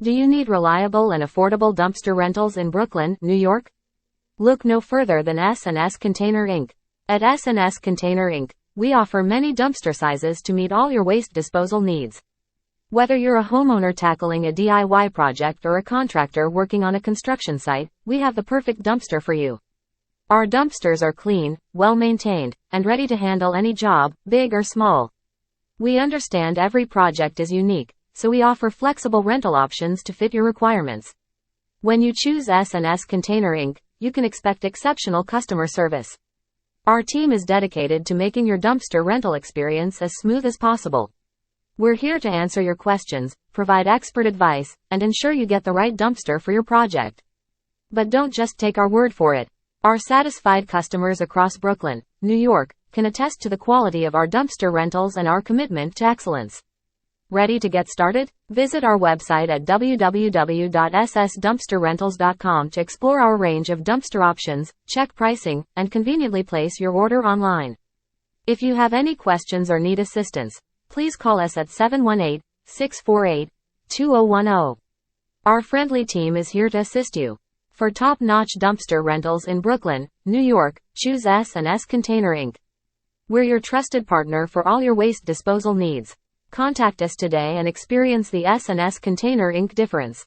Do you need reliable and affordable dumpster rentals in Brooklyn, New York? Look no further than S&S Container Inc. At S&S Container Inc., we offer many dumpster sizes to meet all your waste disposal needs. Whether you're a homeowner tackling a DIY project or a contractor working on a construction site, we have the perfect dumpster for you. Our dumpsters are clean, well-maintained, and ready to handle any job, big or small. We understand every project is unique, so we offer flexible rental options to fit your requirements. When you choose S&S Container Inc., you can expect exceptional customer service. Our team is dedicated to making your dumpster rental experience as smooth as possible. We're here to answer your questions, provide expert advice, and ensure you get the right dumpster for your project. But don't just take our word for it. Our satisfied customers across Brooklyn, New York, can attest to the quality of our dumpster rentals and our commitment to excellence. Ready to get started? Visit our website at www.ssdumpsterrentals.com to explore our range of dumpster options, check pricing, and conveniently place your order online. If you have any questions or need assistance, please call us at 718-648-2010. Our friendly team is here to assist you. For top-notch dumpster rentals in Brooklyn, New York, choose S&S Container Inc. We're your trusted partner for all your waste disposal needs. Contact us today and experience the S&S Container Inc. difference.